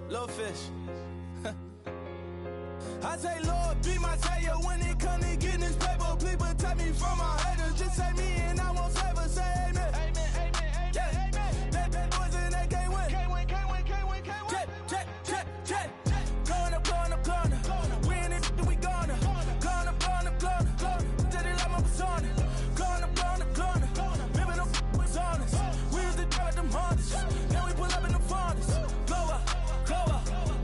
Little fish. I say, Lord, be my savior when it comes to getting this paper. Please protect me from my haters. Just say me and I won't save her. Say amen. Amen, amen, amen, yeah. Amen. That boys and they can't win. Can't win, can't win, can't win, can't win. Jet. Going up. We in it, we gonna. Going up. Did it like my persona. Going up. Living them was honest. We used to drive them hardest. Now we pull up in the furnace. Glow up.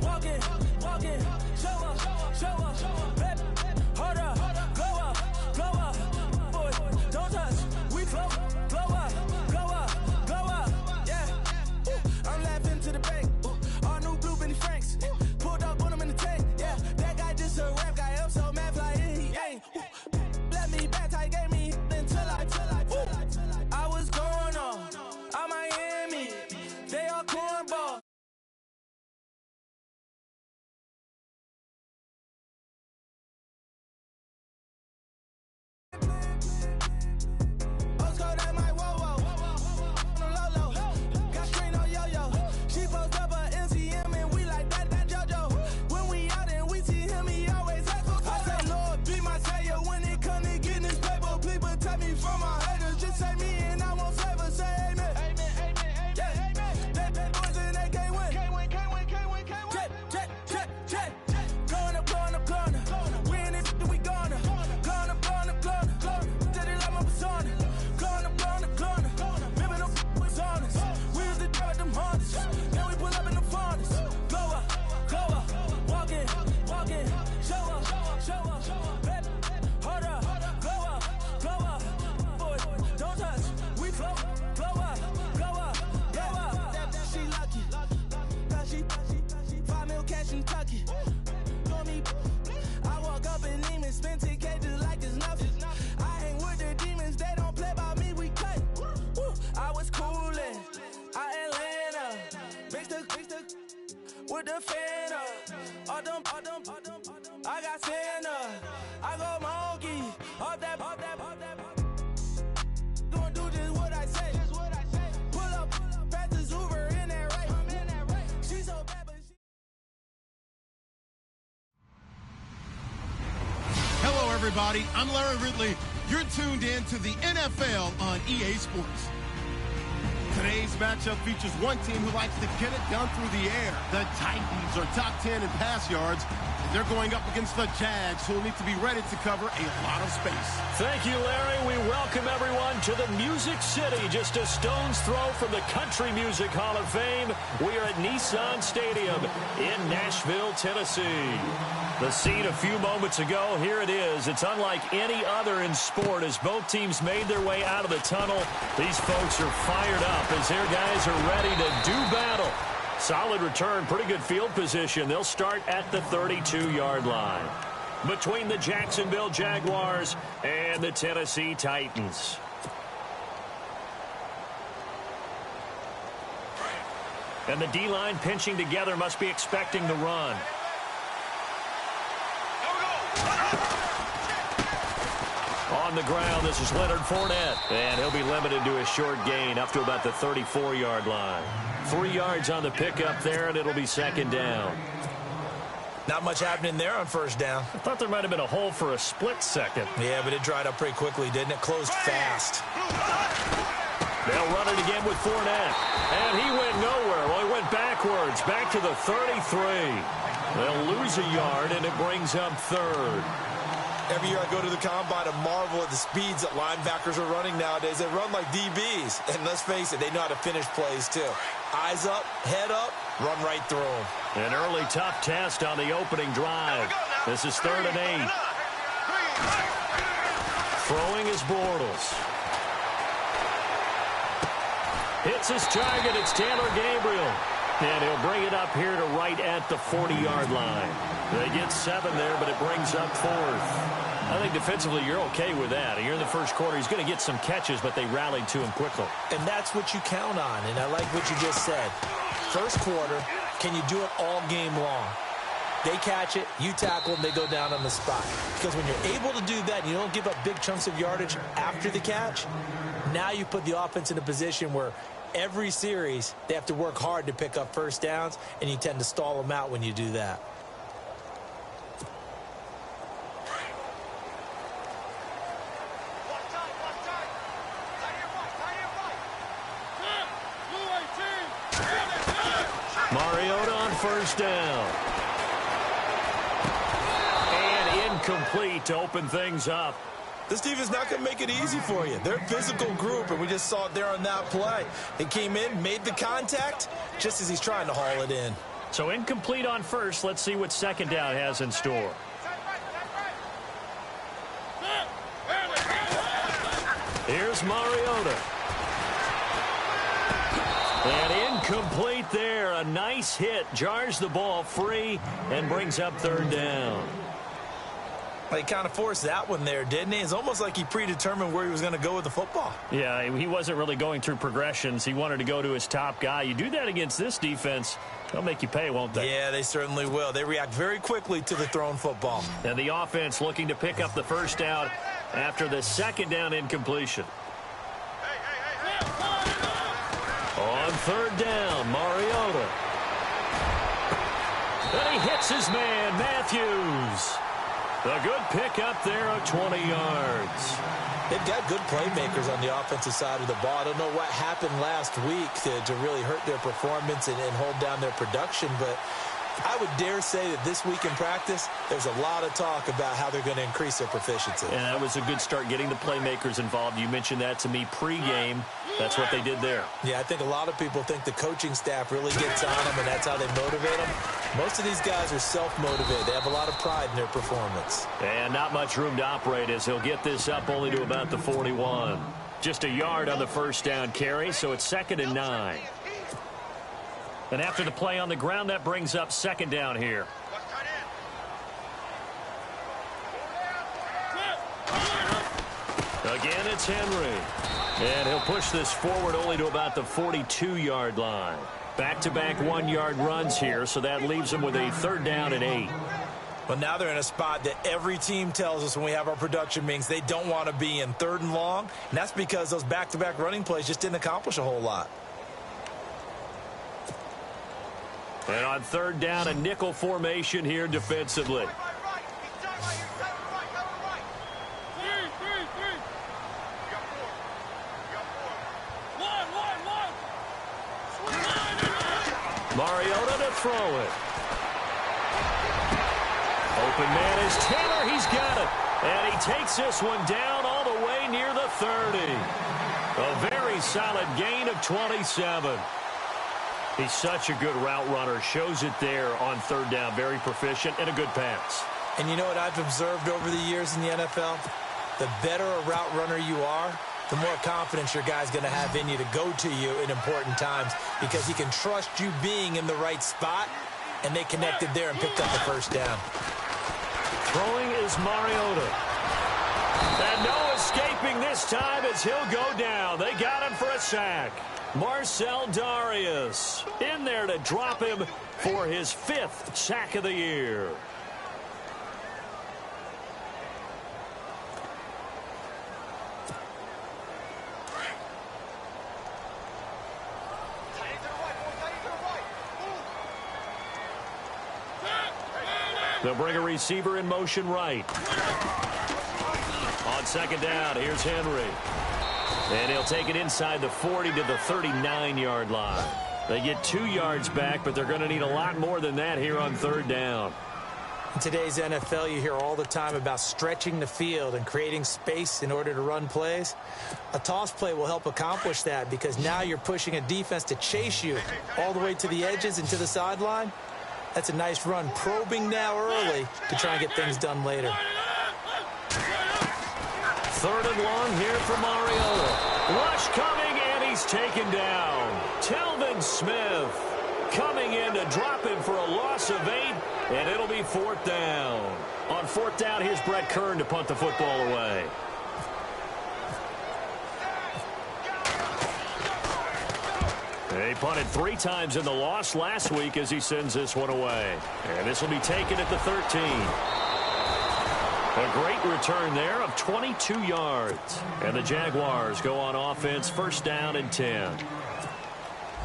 Walking. Show up. Hold up. Glow up. Boy, don't touch. We flow. Glow up. Yeah. I'm laughing to the bank. All new blue Benny Franks. Pulled up on him in the tank. Yeah. That guy just a rap guy. I'm so mad fly in. He ain't. Let me back. I gave me until I was going on. I'm Miami. They all cornball. With the fan up, I got Santa, I go monkey, off that. Gonna do just what I say. Pull up, pass the Uber in that right. She's so bad, but she. Hello, everybody. I'm Larry Ridley. You're tuned in to the NFL on EA Sports. Today's matchup features one team who likes to get it done through the air. The Titans are top 10 in pass yards, and they're going up against the Jags, who will need to be ready to cover a lot of space. Thank you, Larry. We welcome everyone to the Music City, just a stone's throw from the Country Music Hall of Fame. We are at Nissan Stadium in Nashville, Tennessee. The scene a few moments ago, here it is. It's unlike any other in sport as both teams made their way out of the tunnel. These folks are fired up as their guys are ready to do battle. Solid return, pretty good field position. They'll start at the 32-yard line. Between the Jacksonville Jaguars and the Tennessee Titans. And the D-line pinching together must be expecting the run. On the ground, this is Leonard Fournette. And he'll be limited to a short gain up to about the 34-yard line. 3 yards on the pickup there, and it'll be second down. Not much happening there on first down. I thought there might have been a hole for a split second. Yeah, but it dried up pretty quickly, didn't it? Closed fast. They'll run it again with Fournette. And he went nowhere. Well, he went backwards, back to the 33. They'll lose a yard, and it brings up third. Every year I go to the combine and marvel at the speeds that linebackers are running nowadays. They run like DBs. And let's face it, they know how to finish plays too. Eyes up, head up, run right through them. An early tough test on the opening drive. This is 3rd and 8. Throwing is Bortles. Hits his target. It's Taylor Gabriel. And he'll bring it up here to right at the 40-yard line. They get 7 there, but it brings up 4th. I think defensively you're okay with that. You're in the first quarter. He's going to get some catches, but they rallied to him quickly. And that's what you count on, and I like what you just said. First quarter, can you do it all game long? They catch it, you tackle them, they go down on the spot. Because when you're able to do that and you don't give up big chunks of yardage after the catch, now you put the offense in a position where every series, they have to work hard to pick up first downs, and you tend to stall them out when you do that. Mariota on first down. And incomplete to open things up. This defense not going to make it easy for you. They're a physical group, and we just saw it there on that play. He came in, made the contact, just as he's trying to haul it in. So incomplete on first. Let's see what second down has in store. Here's Mariota. And incomplete there. A nice hit. Jars the ball free and brings up third down. He kind of forced that one there, didn't he? It's almost like he predetermined where he was going to go with the football. Yeah, he wasn't really going through progressions. He wanted to go to his top guy. You do that against this defense, they'll make you pay, won't they? Yeah, they certainly will. They react very quickly to the thrown football. And the offense looking to pick up the first down after the second down incompletion. On third down, Mariota. And he hits his man, Matthews. A good pickup there of 20 yards. They've got good playmakers on the offensive side of the ball. I don't know what happened last week to really hurt their performance and hold down their production, but I would dare say that this week in practice, there's a lot of talk about how they're going to increase their proficiency. And that was a good start, getting the playmakers involved. You mentioned that to me pregame. That's what they did there. Yeah, I think a lot of people think the coaching staff really gets on them, and that's how they motivate them. Most of these guys are self-motivated. They have a lot of pride in their performance. And not much room to operate as he'll get this up only to about the 41. Just a yard on the first down carry, so it's 2nd and 9. And after the play on the ground, that brings up second down here. Again, it's Henry. And he'll push this forward only to about the 42-yard line. Back-to-back 1-yard runs here, so that leaves him with a 3rd down and 8. Well, now they're in a spot that every team tells us when we have our production meetings they don't want to be in 3rd and long, and that's because those back-to-back running plays just didn't accomplish a whole lot. And on 3rd down, a nickel formation here defensively. Mariota to throw it. Open man is Taylor. He's got it. And he takes this one down all the way near the 30. A very solid gain of 27. He's such a good route runner. Shows it there on 3rd down. Very proficient and a good pass. And you know what I've observed over the years in the NFL? The better a route runner you are, the more confidence your guy's going to have in you to go to you in important times because he can trust you being in the right spot, and they connected there and picked up the first down. Throwing is Mariota. And no escaping this time as he'll go down. They got him for a sack. Marcel Darius in there to drop him for his 5th sack of the year. They'll bring a receiver in motion right. On 2nd down, here's Henry. And he'll take it inside the 40 to the 39-yard line. They get 2 yards back, but they're going to need a lot more than that here on 3rd down. In today's NFL, you hear all the time about stretching the field and creating space in order to run plays. A toss play will help accomplish that because now you're pushing a defense to chase you all the way to the edges and to the sideline. That's a nice run, probing now early to try and get things done later. 3rd and long here for Mariota. Rush coming, and he's taken down. Telvin Smith coming in to drop him for a loss of 8, and it'll be 4th down. On 4th down, here's Brett Kern to punt the football away. He punted 3 times in the loss last week as he sends this one away. And this will be taken at the 13. A great return there of 22 yards. And the Jaguars go on offense, 1st down and 10.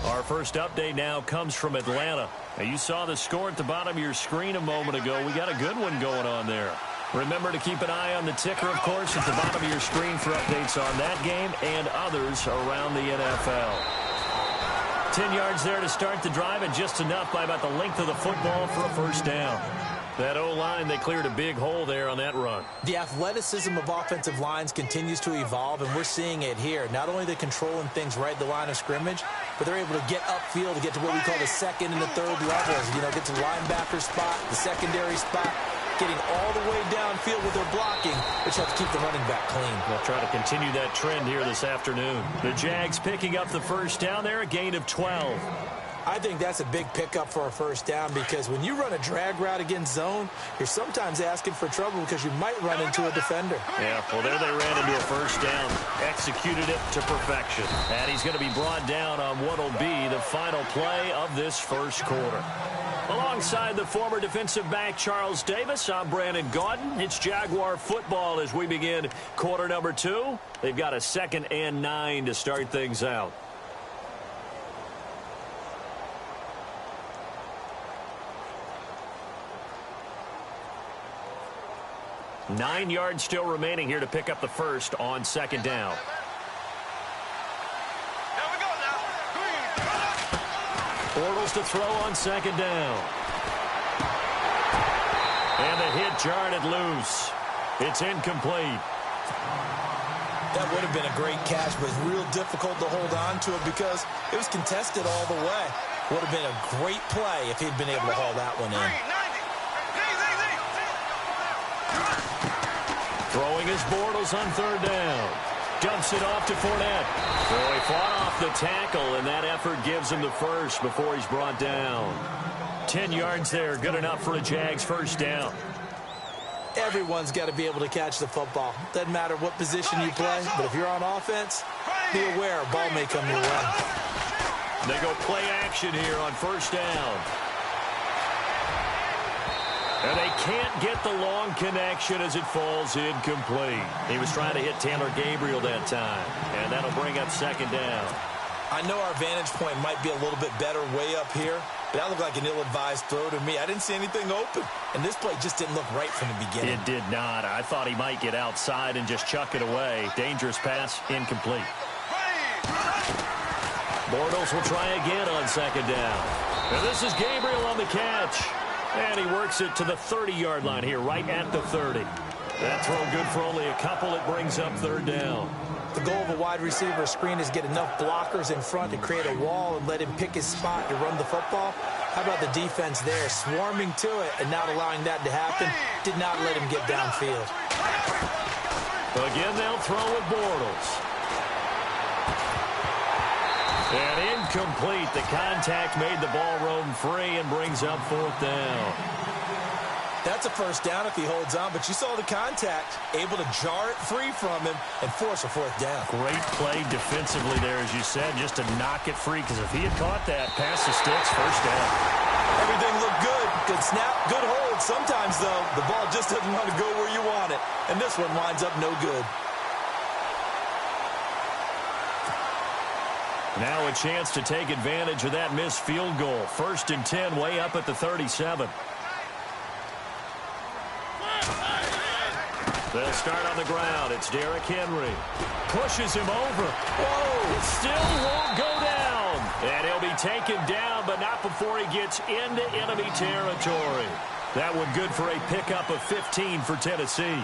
Our first update now comes from Atlanta. Now, you saw the score at the bottom of your screen a moment ago. We got a good one going on there. Remember to keep an eye on the ticker, of course, at the bottom of your screen for updates on that game and others around the NFL. 10 yards there to start the drive, and just enough by about the length of the football for a first down. That O-line, they cleared a big hole there on that run. The athleticism of offensive lines continues to evolve, and we're seeing it here. Not only are they controlling things right at the line of scrimmage, but they're able to get upfield to get to what we call the second and the third levels. You know, get to the linebacker spot, the secondary spot, getting all the way downfield with their blocking, which helps keep the running back clean. They'll try to continue that trend here this afternoon. The Jags picking up the first down there, a gain of 12. I think that's a big pickup for a first down, because when you run a drag route against zone, you're sometimes asking for trouble because you might run into a defender. Yeah, well, there they ran into a first down, executed it to perfection. And he's going to be brought down on what will be the final play of this first quarter. Alongside the former defensive back Charles Davis, I'm Brandon Gaudin. It's Jaguar football as we begin quarter number 2. They've got a 2nd and 9 to start things out. Nine yards still remaining here to pick up the first on second down. Bortles to throw on second down. And the hit jarred it loose. It's incomplete. That would have been a great catch, but it's real difficult to hold on to it because it was contested all the way. Would have been a great play if he'd been able to haul that one in. Throwing his Bortles on third down. Dumps it off to Fournette. So he fought off the tackle, and that effort gives him the first before he's brought down. 10 yards there, good enough for a Jags first down. Everyone's got to be able to catch the football. Doesn't matter what position you play, but if you're on offense, be aware a ball may come your way. They go play action here on first down. And they can't get the long connection as it falls incomplete. He was trying to hit Taylor Gabriel that time, and that'll bring up second down. I know our vantage point might be a little bit better way up here, but that looked like an ill-advised throw to me. I didn't see anything open, and this play just didn't look right from the beginning. It did not. I thought he might get outside and just chuck it away. Dangerous pass, incomplete. Bortles will try again on second down. And this is Gabriel on the catch. And he works it to the 30-yard line here, right at the 30. That throw good for only a couple. It brings up third down. The goal of a wide receiver screen is get enough blockers in front to create a wall and let him pick his spot to run the football. How about the defense there, swarming to it and not allowing that to happen? Did not let him get downfield. Again, they'll throw with Bortles. And incomplete. The contact made the ball roam free and brings up fourth down. That's a first down if he holds on, but you saw the contact, able to jar it free from him and force a fourth down. Great play defensively there, as you said, just to knock it free, because if he had caught that, pass the sticks, first down. Everything looked good. Good snap, good hold. Sometimes, though, the ball just doesn't want to go where you want it, and this one winds up no good. Now a chance to take advantage of that missed field goal. 1st and 10, way up at the 37. They'll start on the ground. It's Derrick Henry. Pushes him over. Whoa! Still won't go down. And he'll be taken down, but not before he gets into enemy territory. That one good for a pickup of 15 for Tennessee.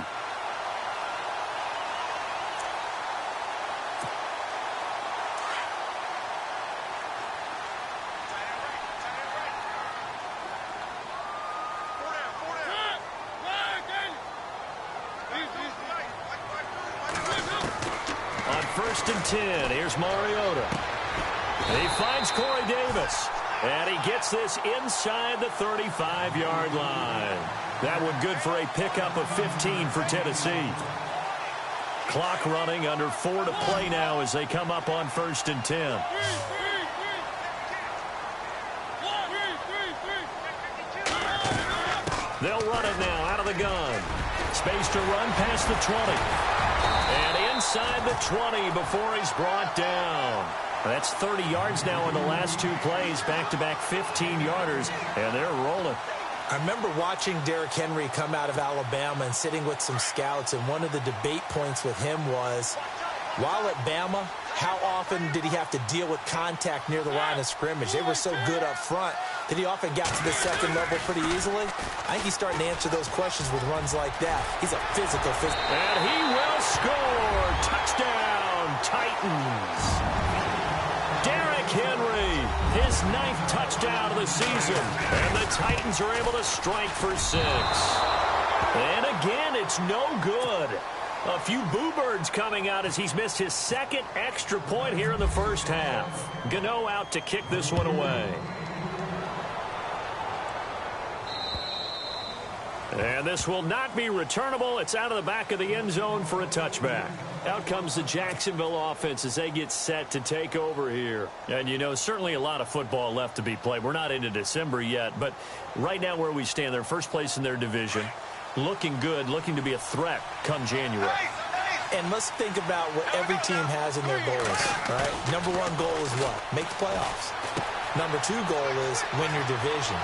On 1st and 10, here's Mariota. He finds Corey Davis. And he gets this inside the 35-yard line. That one good for a pickup of 15 for Tennessee. Clock running, under 4 to play now as they come up on 1st and 10. They'll run it now out of the gun. Space to run past the 20. And inside the 20 before he's brought down. That's 30 yards now in the last 2 plays, back-to-back 15-yarders, and they're rolling. I remember watching Derrick Henry come out of Alabama and sitting with some scouts, and one of the debate points with him was, while at Bama, how often did he have to deal with contact near the line of scrimmage? They were so good up front that he often got to the second level pretty easily. I think he's starting to answer those questions with runs like that. He's a physical. And he will score. Touchdown, Titans. Derrick Henry, his 9th touchdown of the season. And the Titans are able to strike for 6. And again, it's no good. A few boo birds coming out as he's missed his 2nd extra point here in the first half. Gano out to kick this one away. And this will not be returnable. It's out of the back of the end zone for a touchback. Out comes the Jacksonville offense as they get set to take over here. And, you know, certainly a lot of football left to be played. We're not into December yet, but right now where we stand, they're first place in their division. Looking good, looking to be a threat come January. And let's think about what every team has in their goals, right? Number 1 goal is what? Make the playoffs. Number 2 goal is win your division.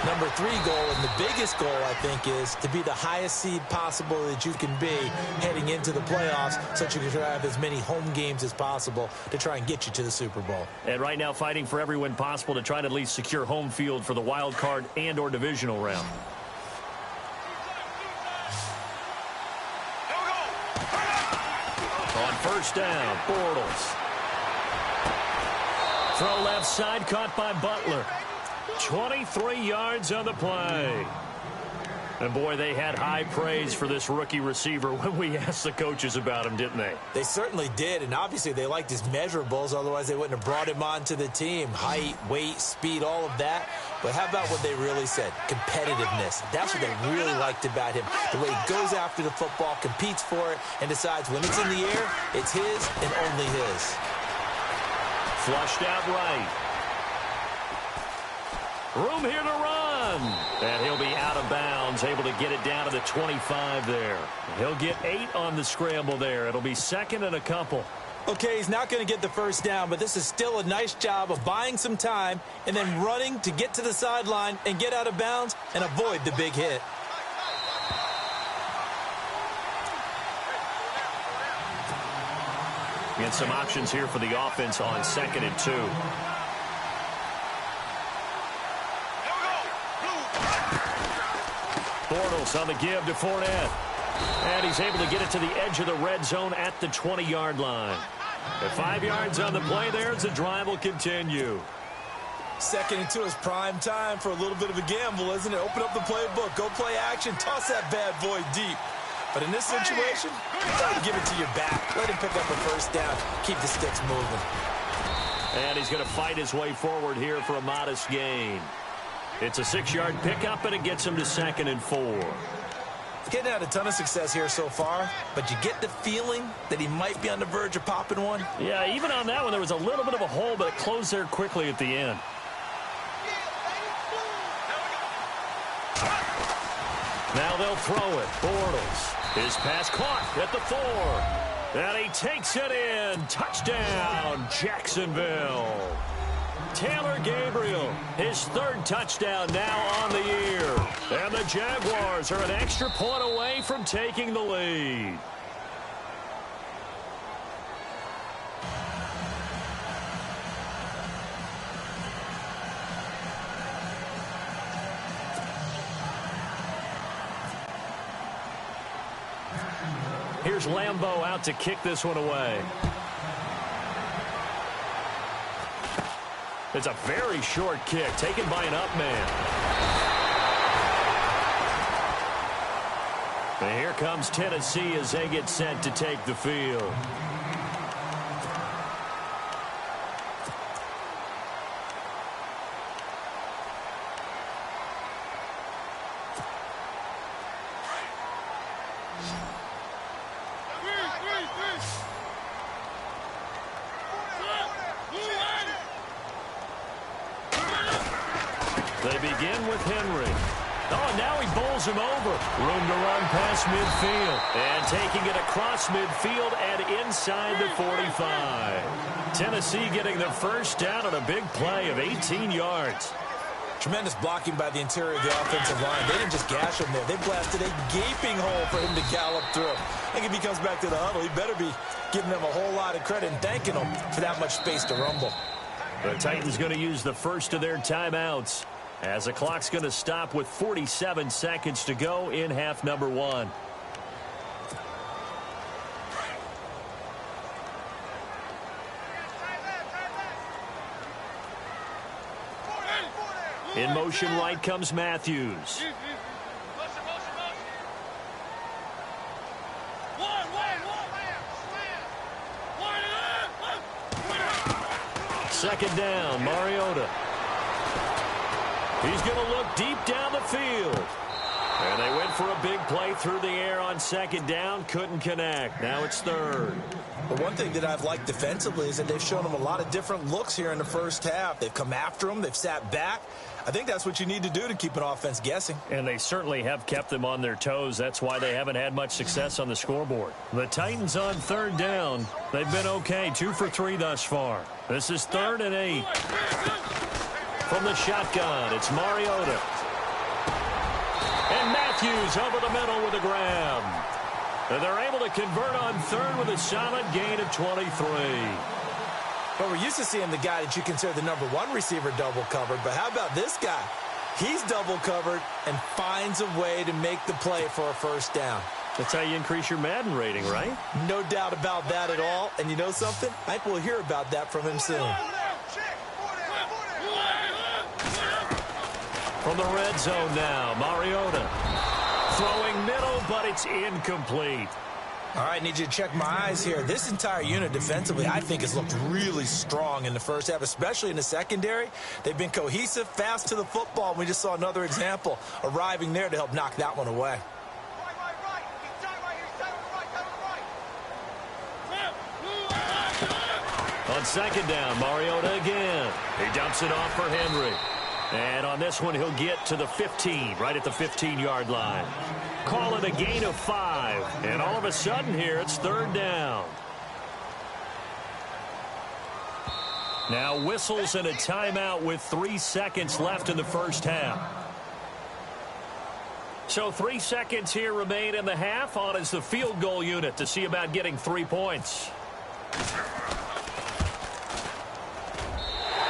Number 3 goal, and the biggest goal, I think, is to be the highest seed possible that you can be heading into the playoffs so that you can try to have as many home games as possible to try and get you to the Super Bowl. And right now fighting for every win possible to try to at least secure home field for the wild card and or divisional round. On first down, Bortles. Throw left side, caught by Butler. 23 yards on the play. And, boy, they had high praise for this rookie receiver when we asked the coaches about him, didn't they? They certainly did, and obviously they liked his measurables. Otherwise, they wouldn't have brought him onto the team. Height, weight, speed, all of that. But how about what they really said? Competitiveness. That's what they really liked about him. The way he goes after the football, competes for it, and decides when it's in the air, it's his and only his. Flushed out right. Room here to run. And he'll be out of bounds, able to get it down to the 25 there. He'll get 8 on the scramble there. It'll be 2nd and a couple. Okay, he's not going to get the first down, but this is still a nice job of buying some time and then running to get to the sideline and get out of bounds and avoid the big hit. And some options here for the offense on 2nd and 2. Bortles on the give to Fournette. And he's able to get it to the edge of the red zone at the 20-yard line. At 5 yards on the play there as the drive will continue. 2nd and 2 is prime time for a little bit of a gamble, isn't it? Open up the playbook, go play action, toss that bad boy deep. But in this situation, don't give it to your back. Let him pick up a first down. Keep the sticks moving. And he's going to fight his way forward here for a modest gain. It's a 6-yard pickup, and it gets him to 2nd and 4. Getting had a ton of success here so far, but you get the feeling that he might be on the verge of popping one. Yeah, even on that one, there was a little bit of a hole, but it closed there quickly at the end. Now they'll throw it. Bortles. His pass caught at the 4. And he takes it in. Touchdown, Jacksonville. Taylor Gabriel, his 3rd touchdown now on the year. And the Jaguars are an extra point away from taking the lead. Here's Lambeau out to kick this one away. It's a very short kick taken by an up man. And here comes Tennessee as they get set to take the field. They begin with Henry. Oh, and now he bowls him over. Room to run past midfield. And taking it across midfield and inside the 45. Tennessee getting the first down on a big play of 18 yards. Tremendous blocking by the interior of the offensive line. They didn't just gash him there. They blasted a gaping hole for him to gallop through. I think if he comes back to the huddle, he better be giving them a whole lot of credit and thanking them for that much space to rumble. The Titans going to use the first of their timeouts as the clock's going to stop with 47 seconds to go in half number 1. In motion right comes Matthews. Second down, Mariota. He's going to look deep down the field. And they went for a big play through the air on second down. Couldn't connect. Now it's third. But one thing that I've liked defensively is that they've shown them a lot of different looks here in the first half. They've come after them. They've sat back. I think that's what you need to do to keep an offense guessing. And they certainly have kept them on their toes. That's why they haven't had much success on the scoreboard. The Titans on third down. They've been okay. 2 for 3 thus far. This is 3rd and 8. From the shotgun, it's Mariota. And Matthews over the middle with a grab. And they're able to convert on third with a solid gain of 23. But we're used to seeing the guy that you consider the #1 receiver double covered. But how about this guy? He's double covered and finds a way to make the play for a first down. That's how you increase your Madden rating, right? No doubt about that at all. And you know something? I think we'll hear about that from him soon. From the red zone now, Mariota. Throwing middle, but it's incomplete. All right, need you to check my eyes here. This entire unit defensively, I think, has looked really strong in the first half, especially in the secondary. They've been cohesive, fast to the football. We just saw another example arriving there to help knock that one away. On second down, Mariota again. He dumps it off for Henry. And on this one, he'll get to the 15, right at the 15-yard line. Call it a gain of 5. And all of a sudden here, it's third down. Now whistles and a timeout with 3 seconds left in the first half. So 3 seconds here remain in the half. On is the field goal unit to see about getting 3 points.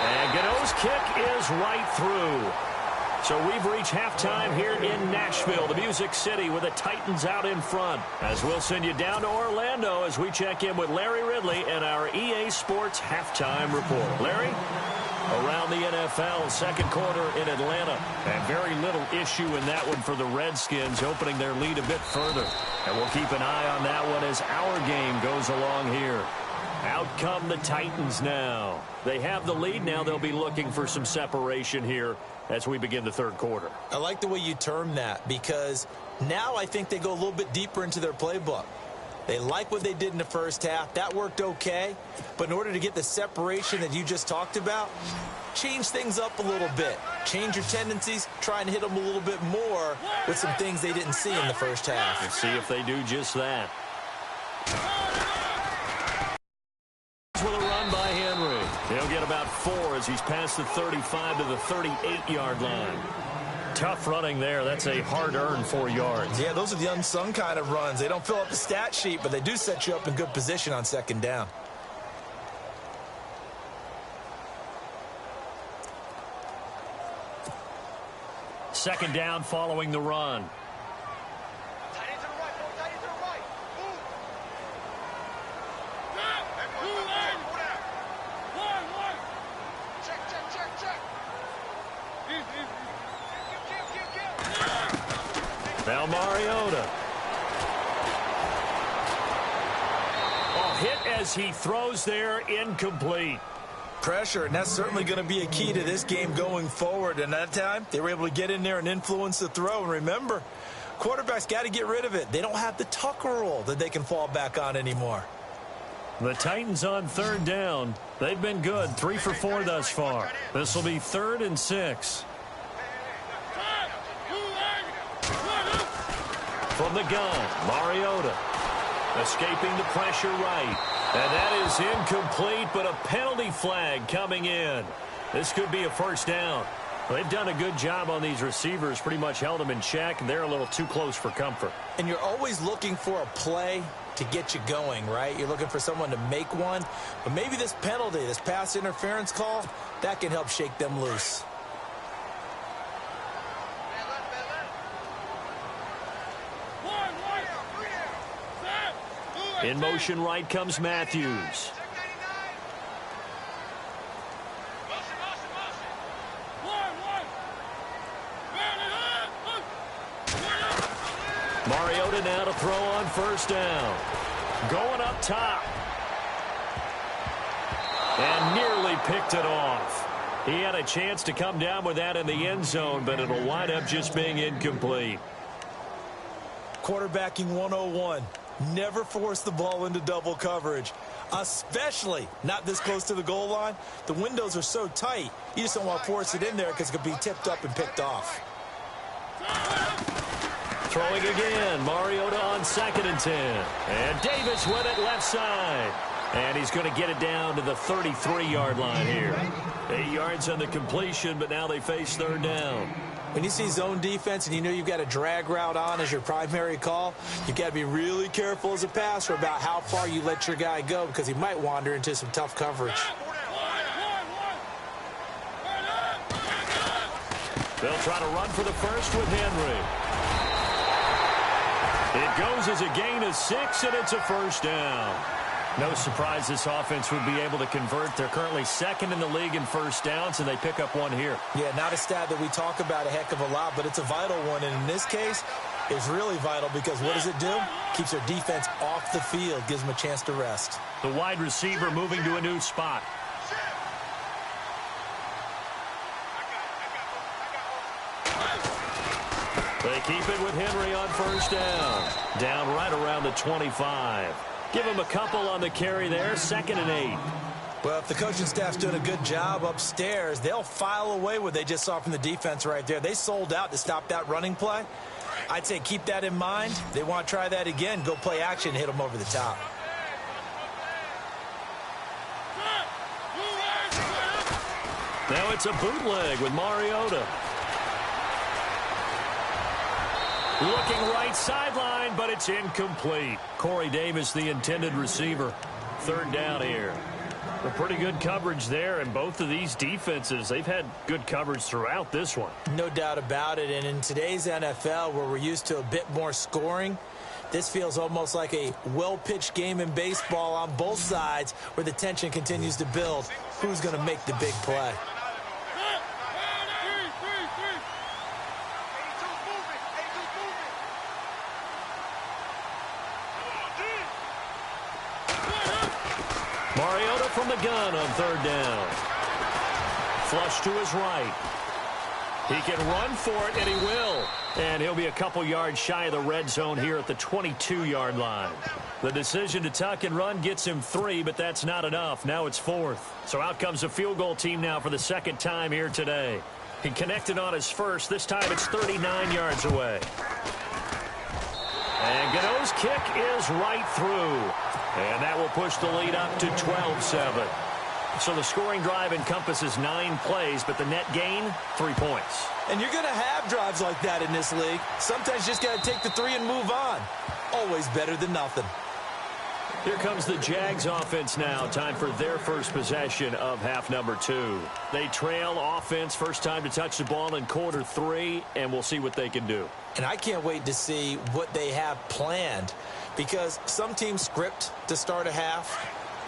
And Gano's kick is right through. So we've reached halftime here in Nashville, the Music City, with the Titans out in front. As we'll send you down to Orlando as we check in with Larry Ridley and our EA Sports halftime report. Larry? Around the NFL, second quarter in Atlanta. And very little issue in that one for the Redskins, opening their lead a bit further. And we'll keep an eye on that one as our game goes along here. Out come the Titans now. They have the lead now. They'll be looking for some separation here as we begin the third quarter. I like the way you term that, because now I think they go a little bit deeper into their playbook. They like what they did in the first half. That worked okay. But in order to get the separation that you just talked about, change things up a little bit. Change your tendencies. Try and hit them a little bit more with some things they didn't see in the first half. Let's see if they do just that. With a run by Henry. He'll get about 4 as he's past the 35 to the 38-yard line. Tough running there. That's a hard-earned 4 yards. Yeah, those are the unsung kind of runs. They don't fill up the stat sheet, but they do set you up in good position on second down. Second down following the run. Now Mariota. Oh, hit as he throws there, incomplete. Pressure, and that's certainly going to be a key to this game going forward. And that time, they were able to get in there and influence the throw. And remember, quarterbacks got to get rid of it. They don't have the Tucker rule that they can fall back on anymore. The Titans on third down. They've been good, 3 for 4 thus far. This will be 3rd and 6. from the gun. Mariota escaping the pressure right. And that is incomplete, but a penalty flag coming in. This could be a first down. They've done a good job on these receivers, pretty much held them in check, and they're a little too close for comfort. And you're always looking for a play to get you going, right? You're looking for someone to make one. But maybe this penalty, this pass interference call, that can help shake them loose. In motion right comes Matthews. Mariota now to throw on first down. Going up top. And nearly picked it off. He had a chance to come down with that in the end zone, but it'll wind up just being incomplete. Quarterbacking 101. Never force the ball into double coverage, especially not this close to the goal line. The windows are so tight, you just don't want to force it in there because it could be tipped up and picked off. Throwing again, Mariota on 2nd and 10. And Davis with it left side. And he's going to get it down to the 33-yard line here. 8 yards on the completion, but now they face third down. When you see zone defense and you know you've got a drag route on as your primary call, you've got to be really careful as a passer about how far you let your guy go because he might wander into some tough coverage. They'll try to run for the first with Henry. It goes as a gain of 6, and it's a first down. No surprise this offense would be able to convert. They're currently 2nd in the league in first downs, and they pick up one here. Yeah, not a stat that we talk about a heck of a lot, but it's a vital one. And in this case, it's really vital because what does it do? Keeps their defense off the field, gives them a chance to rest. The wide receiver moving to a new spot. They keep it with Henry on first down. Down right around the 25. Give him a couple on the carry there, 2nd and 8. Well, if the coaching staff's doing a good job upstairs, they'll file away what they just saw from the defense right there. They sold out to stop that running play. I'd say keep that in mind. They want to try that again. Go play action, hit them over the top. Now it's a bootleg with Mariota. Looking right sideline, but it's incomplete. Corey Davis, the intended receiver. Third down here. A pretty good coverage there, and both of these defenses, they've had good coverage throughout this one. No doubt about it, and in today's NFL, where we're used to a bit more scoring, this feels almost like a well-pitched game in baseball on both sides where the tension continues to build. Who's going to make the big play? Mariota from the gun on third down. Flush to his right. He can run for it, and he will. And he'll be a couple yards shy of the red zone here at the 22-yard line. The decision to tuck and run gets him 3, but that's not enough. Now it's 4th. So out comes a field goal team now for the 2nd time here today. He connected on his first. This time it's 39 yards away. And Gano's kick is right through. And that will push the lead up to 12-7. So the scoring drive encompasses 9 plays, but the net gain, 3 points. And you're going to have drives like that in this league. Sometimes you just got to take the 3 and move on. Always better than nothing. Here comes the Jags offense now. Time for their first possession of half number 2. They trail offense, first time to touch the ball in quarter 3, and we'll see what they can do. And I can't wait to see what they have planned, because some teams script to start a half.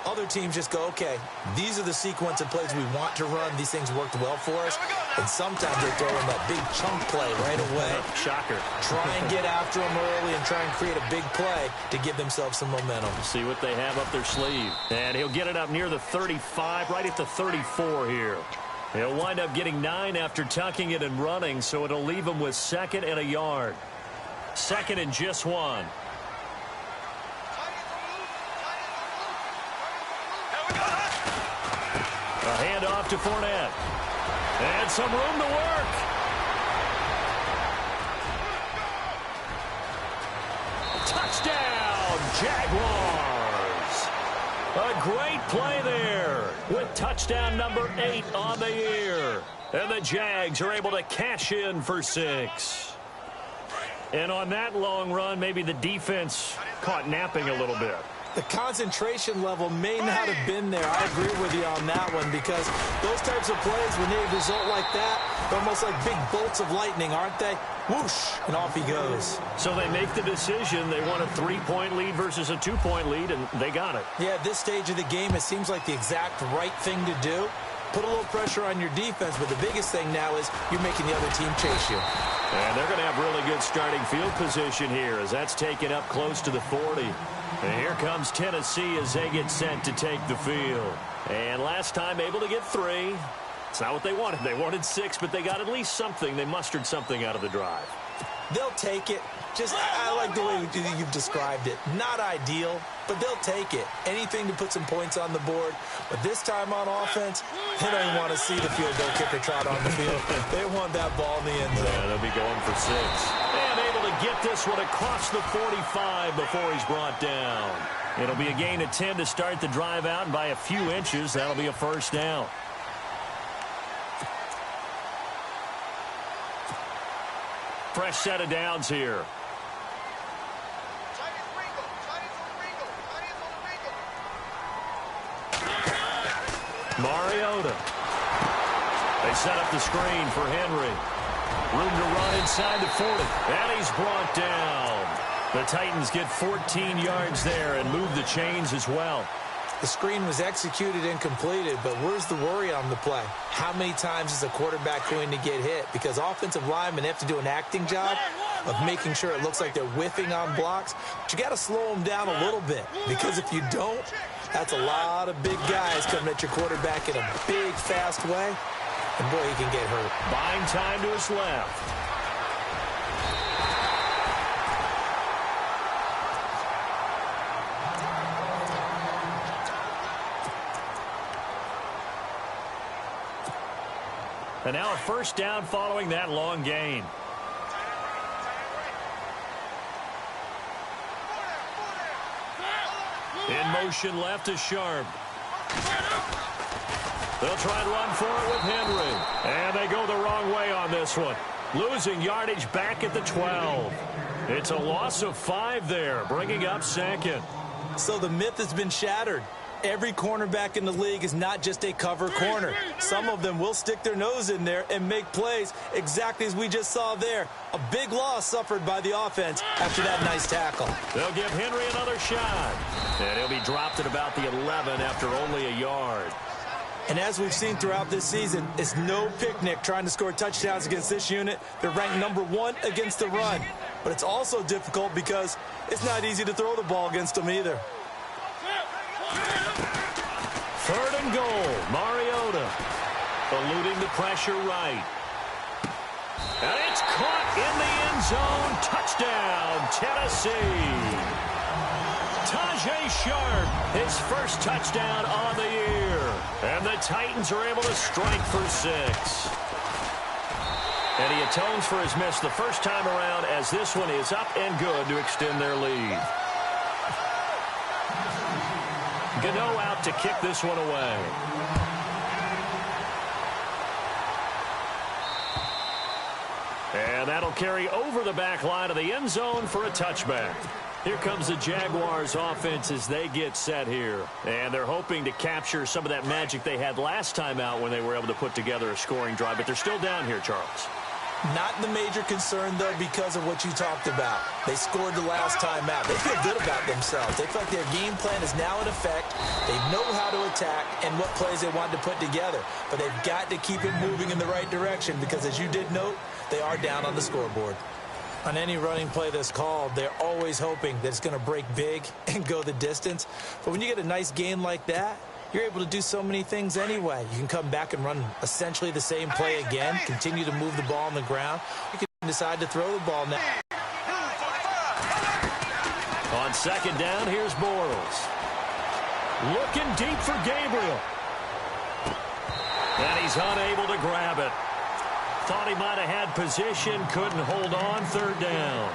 Other teams just go, okay, these are the sequence of plays we want to run. These things worked well for us. And sometimes they throw in that big chunk play right away. Shocker. Try and get after them early and try and create a big play to give themselves some momentum. See what they have up their sleeve. And he'll get it up near the 35, right at the 34 here. He'll wind up getting 9 after tucking it and running, so it'll leave him with 2nd and a yard. 2nd and just 1. A handoff to Fournette. And some room to work. Jaguars. A great play there with touchdown number 8 on the year. And the Jags are able to cash in for 6. And on that long run, maybe the defense caught napping a little bit. The concentration level may not have been there. I agree with you on that one because those types of plays, when they result like that, they're almost like big bolts of lightning, aren't they? Whoosh, and off he goes. So they make the decision. They want a 3-point lead versus a 2-point lead, and they got it. Yeah, at this stage of the game, it seems like the exact right thing to do. Put a little pressure on your defense, but the biggest thing now is you're making the other team chase you. And they're going to have really good starting field position here as that's taken up close to the 40. And here comes Tennessee as they get set to take the field. And last time able to get 3. It's not what they wanted. They wanted 6, but they got at least something. They mustered something out of the drive. They'll take it. I like the way you've described it. Not ideal, but they'll take it. Anything to put some points on the board. But this time on offense, they don't even want to see the field goal kicker trot on the field. They want that ball in the end zone. Yeah, they'll be going for 6. And able to get this one across the 45 before he's brought down. It'll be a gain of 10 to start the drive out, and by a few inches, that'll be a first down. Fresh set of downs here. Mariota. They set up the screen for Henry. Room to run inside the 40. And he's brought down. The Titans get 14 yards there and move the chains as well. The screen was executed and completed, but where's the worry on the play? How many times is a quarterback going to get hit? Because offensive linemen have to do an acting job of making sure it looks like they're whiffing on blocks. But you got to slow them down a little bit, because if you don't, that's a lot of big guys coming at your quarterback in a big, fast way. And boy, he can get hurt. Buying time to his left. And now a first down following that long gain. In motion left is Sharp. They'll try and run for it with Henry. And they go the wrong way on this one. Losing yardage back at the 12. It's a loss of 5 there, bringing up 2nd. So the myth has been shattered. Every cornerback in the league is not just a cover corner. Some of them will stick their nose in there and make plays exactly as we just saw there. A big loss suffered by the offense after that nice tackle. They'll give Henry another shot. And he'll be dropped at about the 11 after only a yard. And as we've seen throughout this season, it's no picnic trying to score touchdowns against this unit. They're ranked number 1 against the run. But it's also difficult because it's not easy to throw the ball against them either. 3rd and goal. Mariota eluding the pressure right. And it's caught in the end zone. Touchdown, Tennessee. Tajay Sharp, his first touchdown on the year. And the Titans are able to strike for 6. And he atones for his miss the first time around as this one is up and good to extend their lead. Gano out to kick this one away. And that'll carry over the back line of the end zone for a touchback. Here comes the Jaguars offense as they get set here. And they're hoping to capture some of that magic they had last time out when they were able to put together a scoring drive. But they're still down here, Charles. Not the major concern, though, because of what you talked about. They scored the last time out. They feel good about themselves. They feel like their game plan is now in effect. They know how to attack and what plays they want to put together. But they've got to keep it moving in the right direction because, as you did note, they are down on the scoreboard. On any running play that's called, they're always hoping that it's going to break big and go the distance. But when you get a nice gain like that, you're able to do so many things anyway. You can come back and run essentially the same play again, continue to move the ball on the ground. You can decide to throw the ball now. On 2nd down, here's Bortles. Looking deep for Gabriel. And he's unable to grab it. Thought he might have had position, couldn't hold on. 3rd down.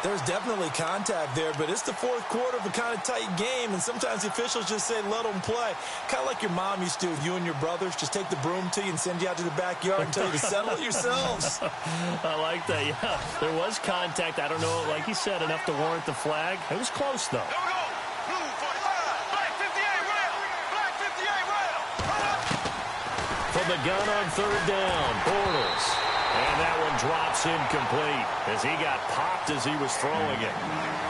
There's definitely contact there, but it's the fourth quarter of a kind of tight game, and sometimes the officials just say, let them play. Kind of like your mom used to with you and your brothers. Just take the broom to you and send you out to the backyard and tell you to settle it yourselves. I like that, yeah. There was contact. I don't know, like you said, enough to warrant the flag. It was close, though. Here we go. Blue 45. Black 58 rail. Black 58 rail. From the gun on third down, Bortles. And that one drops incomplete as he got popped as he was throwing it.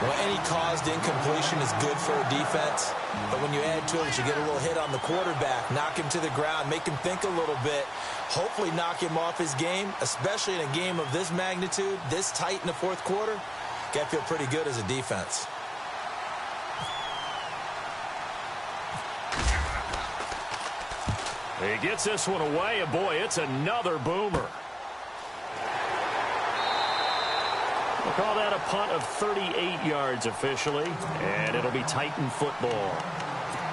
Well, any caused incompletion is good for a defense. But when you add to it, you get a little hit on the quarterback, knock him to the ground, make him think a little bit, hopefully knock him off his game, especially in a game of this magnitude, this tight in the fourth quarter. Got to feel pretty good as a defense. He gets this one away, and boy, it's another boomer. We'll call that a punt of 38 yards officially, and it'll be Titan football.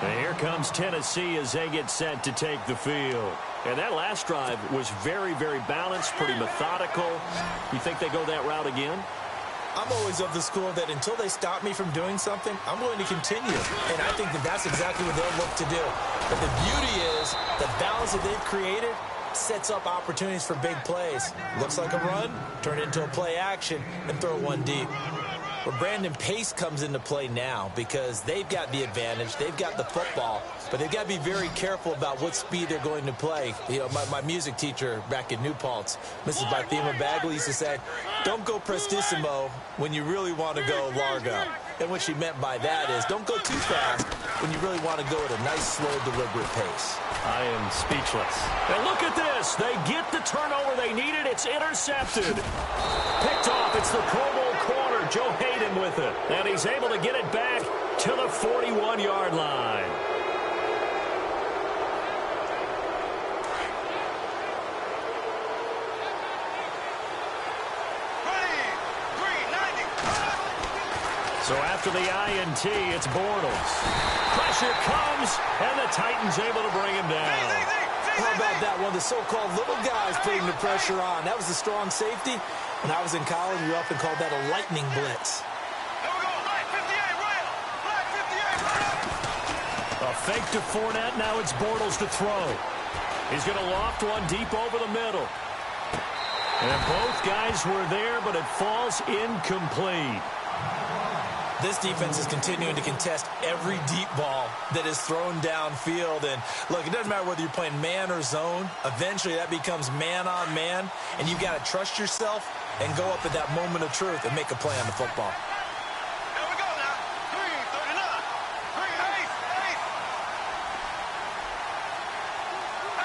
And here comes Tennessee as they get set to take the field. And that last drive was very, very balanced, pretty methodical. You think they go that route again? I'm always of the school that until they stop me from doing something, I'm going to continue. And I think that that's exactly what they'll look to do. But the beauty is the balance that they've created sets up opportunities for big plays. Looks like a run, turn it into a play action, and throw one deep. But Brandon, pace comes into play now because they've got the advantage. They've got the football, but they've got to be very careful about what speed they're going to play. You know, my music teacher back in New Paltz, Mrs. Bathema Bagley, used to say, don't go prestissimo when you really want to go largo. And what she meant by that is don't go too fast when you really want to go at a nice, slow, deliberate pace. I am speechless. And look at this. They get the turnover they needed. It's intercepted. Picked off. It's the Pro Bowl corner, Joe Hayden, with it. And he's able to get it back to the 41-yard line. So after the INT, it's Bortles. Pressure comes, and the Titans able to bring him down. How about that? One of the so-called little guys putting the pressure on. That was the strong safety. When I was in college, we often called that a lightning blitz. Here we go. Black 58 rail. Black 58 rail. A fake to Fournette. Now it's Bortles to throw. He's going to loft one deep over the middle. And both guys were there, but it falls incomplete. This defense is continuing to contest every deep ball that is thrown downfield. And, look, it doesn't matter whether you're playing man or zone. Eventually, that becomes man-on-man, and you've got to trust yourself and go up at that moment of truth and make a play on the football. Here we go now. 339. 3 ace.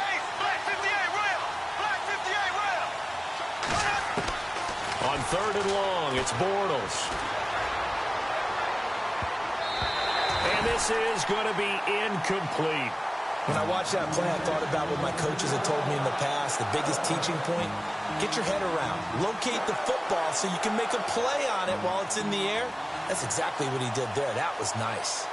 Ace. Black 58 rail. Black 58 rail. On third and long, it's Bortles. And this is going to be incomplete. When I watched that play, I thought about what my coaches had told me in the past. The biggest teaching point, get your head around. Locate the football so you can make a play on it while it's in the air. That's exactly what he did there. That was nice.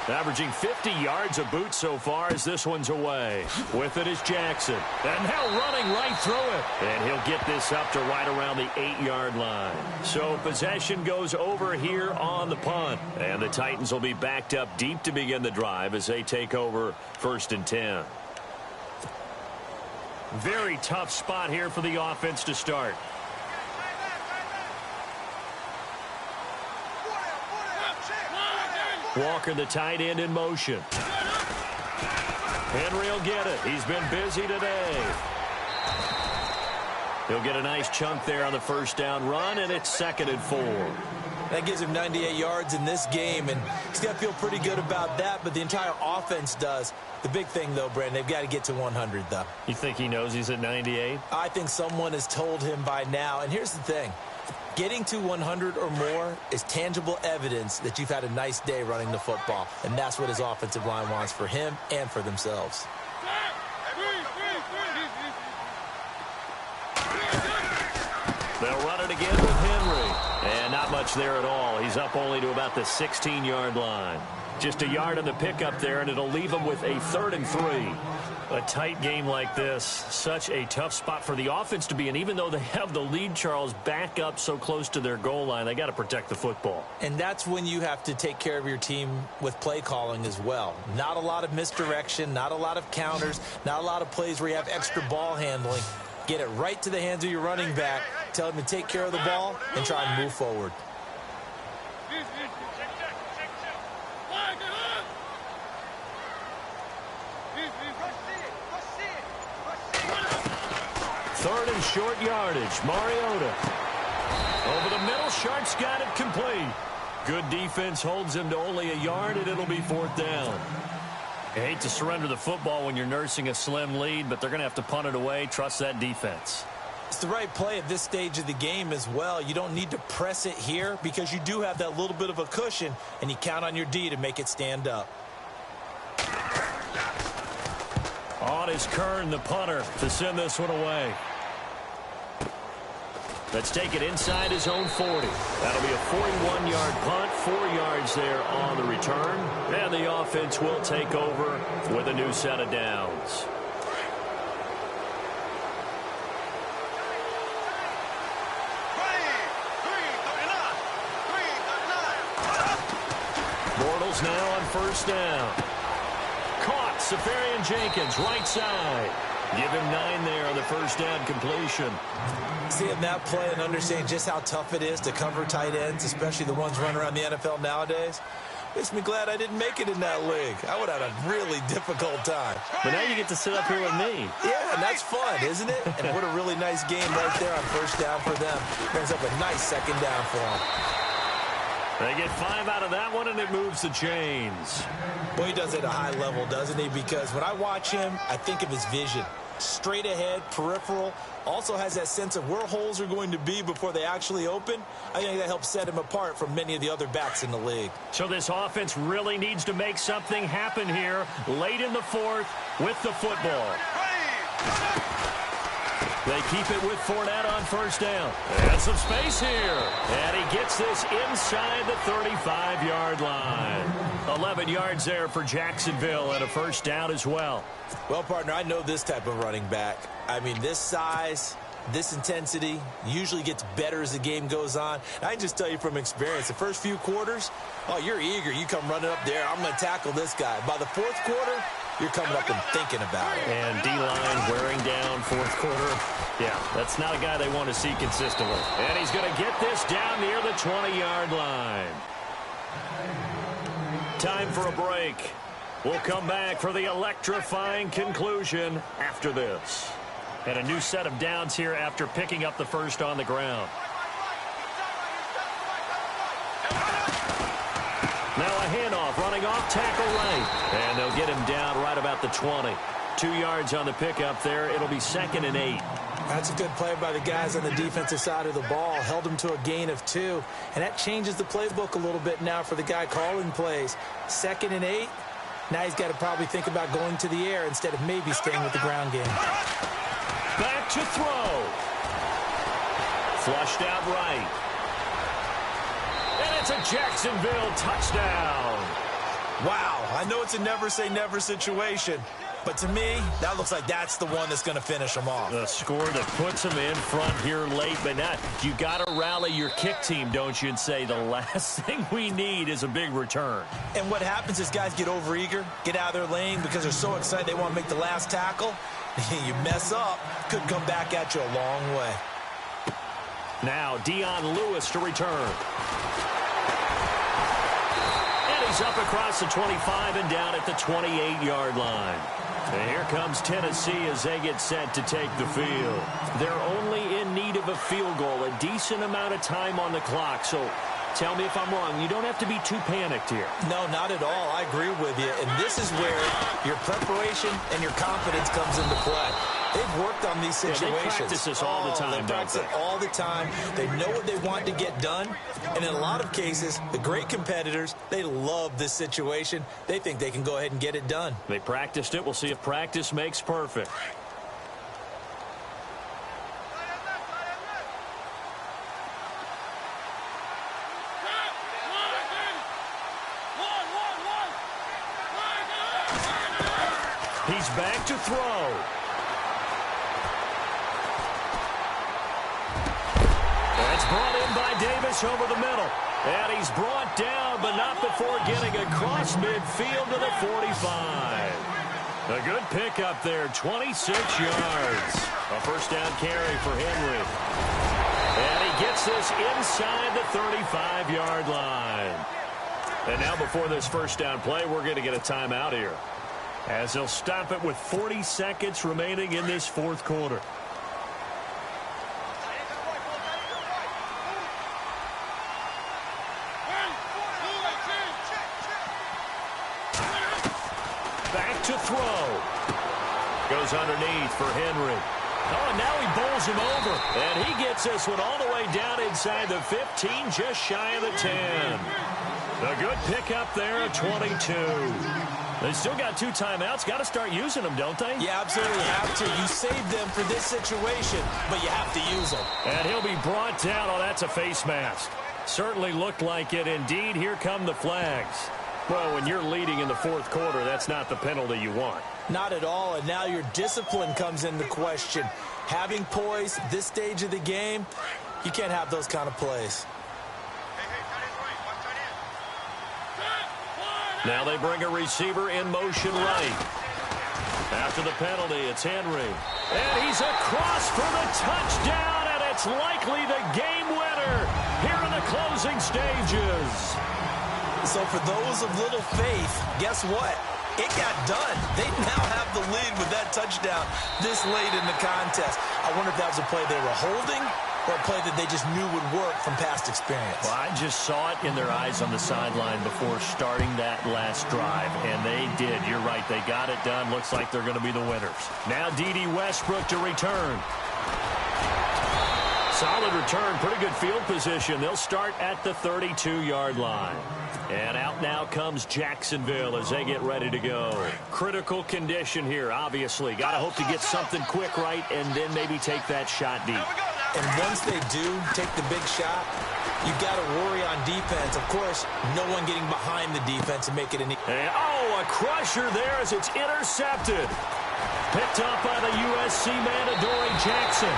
Averaging 50 yards a boot so far as this one's away. With it is Jackson. And now running right through it. And he'll get this up to right around the 8-yard line. So possession goes over here on the punt. And the Titans will be backed up deep to begin the drive as they take over 1st and 10. Very tough spot here for the offense to start. Walker, the tight end, in motion. Henry will get it. He's been busy today. He'll get a nice chunk there on the first down run, and it's 2nd and 4. That gives him 98 yards in this game, and he's got to feel pretty good about that, but the entire offense does. The big thing, though, Brandon, they've got to get to 100, though. You think he knows he's at 98? I think someone has told him by now, and here's the thing. Getting to 100 or more is tangible evidence that you've had a nice day running the football, and that's what his offensive line wants for him and for themselves. They'll run it again with Henry. And not much much there at all. He's up only to about the 16-yard line. Just a yard on the pickup there, and it'll leave him with a 3rd and 3. A tight game like this, such a tough spot for the offense to be in. Even though they have the lead, Charles, back up so close to their goal line, they got to protect the football. And that's when you have to take care of your team with play calling as well. Not a lot of misdirection, not a lot of counters, not a lot of plays where you have extra ball handling. Get it right to the hands of your running back, tell him to take care of the ball, and try and move forward. Third and short yardage. Mariota. Over the middle. Sharp's got it complete. Good defense holds him to only a yard, and it'll be 4th down. I hate to surrender the football when you're nursing a slim lead, but they're going to have to punt it away. Trust that defense. It's the right play at this stage of the game as well. You don't need to press it here because you do have that little bit of a cushion, and you count on your D to make it stand up. On is Kern, the punter, to send this one away. Let's take it inside his own 40. That'll be a 41-yard punt, 4 yards there on the return. And the offense will take over with a new set of downs. Bortles now on 1st down. Caught. Safarian Jenkins, right side. Give him 9 there on the 1st down completion. Seeing that play and understanding just how tough it is to cover tight ends, especially the ones running around the NFL nowadays, makes me glad I didn't make it in that league. I would have had a really difficult time. But now you get to sit up here with me. Yeah, and that's fun, isn't it? And what a really nice game right there on 1st down for them. Brings up a nice 2nd down for them. They get 5 out of that one, and it moves the chains. Well, he does it at a high level, doesn't he? Because when I watch him, I think of his vision. Straight ahead, peripheral, also has that sense of where holes are going to be before they actually open. I think that helps set him apart from many of the other backs in the league. So this offense really needs to make something happen here late in the 4th with the football. They keep it with Fournette on 1st down. And some space here. And he gets this inside the 35-yard line. 11 yards there for Jacksonville and a 1st down as well. Well, partner, I know this type of running back. I mean, this size, this intensity usually gets better as the game goes on. And I can just tell you from experience, the first few quarters, oh, you're eager. You come running up there. I'm going to tackle this guy. By the 4th quarter, you're coming up and thinking about it. And D-line wearing down 4th quarter. Yeah, that's not a guy they want to see consistently. And he's going to get this down near the 20-yard line. Time for a break. We'll come back for the electrifying conclusion after this. And a new set of downs here after picking up the 1st on the ground. Now a handoff, running off tackle right. And they'll get him down right about the 20. 2 yards on the pickup there. It'll be 2nd and 8. That's a good play by the guys on the defensive side of the ball. Held him to a gain of 2. And that changes the playbook a little bit now for the guy calling plays. 2nd and 8. Now he's got to probably think about going to the air instead of maybe staying with the ground game. Back to throw. Flushed out right. And it's a Jacksonville touchdown. Wow, I know it's a never say never situation, but to me, that looks like that's the one that's going to finish them off. The score that puts them in front here late, but not. You got to rally your kick team, don't you, and say the last thing we need is a big return. And what happens is guys get overeager, get out of their lane because they're so excited they want to make the last tackle. You mess up, could come back at you a long way. Now Dion Lewis to return. And he's up across the 25 and down at the 28-yard line. And here comes Tennessee as they get set to take the field. They're only in need of a field goal, a decent amount of time on the clock. So tell me if I'm wrong. You don't have to be too panicked here. No, not at all. I agree with you. And this is where your preparation and your confidence comes into play. They've worked on these situations. Yeah, they practice this all the time, They practice it all the time. They know what they want to get done. And in a lot of cases, the great competitors, they love this situation. They think they can go ahead and get it done. They practiced it. We'll see if practice makes perfect. He's back to throw. That's brought in by Davis over the middle. And he's brought down, but not before getting across midfield to the 45. A good pickup there, 26 yards. A first down carry for Henry. And he gets this inside the 35-yard line. And now before this first down play, we're going to get a timeout here, as they'll stop it with 40 seconds remaining in this fourth quarter. Back to throw. Goes underneath for Henry. Oh, and now he bowls him over. And he gets this one all the way down inside the 15, just shy of the 10. A good pickup there at 22. They still got 2 timeouts. Got to start using them, don't they? You absolutely have to. You saved them for this situation, but you have to use them. And he'll be brought down. Oh, that's a face mask. Certainly looked like it. Indeed, here come the flags. Well, when you're leading in the fourth quarter, that's not the penalty you want. Not at all, and now your discipline comes into question. Having poise this stage of the game, you can't have those kind of plays. Now they bring a receiver in motion right. After the penalty, it's Henry. And he's across for the touchdown, and it's likely the game winner here in the closing stages. So for those of little faith, guess what? It got done. They now have the lead with that touchdown this late in the contest. I wonder if that was a play they were holding or a play that they just knew would work from past experience. Well, I just saw it in their eyes on the sideline before starting that last drive, and they did. You're right. They got it done. Looks like they're going to be the winners. Now D.D. Westbrook to return. Solid return. Pretty good field position. They'll start at the 32-yard line. And out now comes Jacksonville as they get ready to go. Critical condition here, obviously. Got to hope to get something quick right and then maybe take that shot deep. And once they do take the big shot, you've got to worry on defense. Of course, no one getting behind the defense and make it an... a crusher there as it's intercepted. Picked up by the USC man, Adoree Jackson.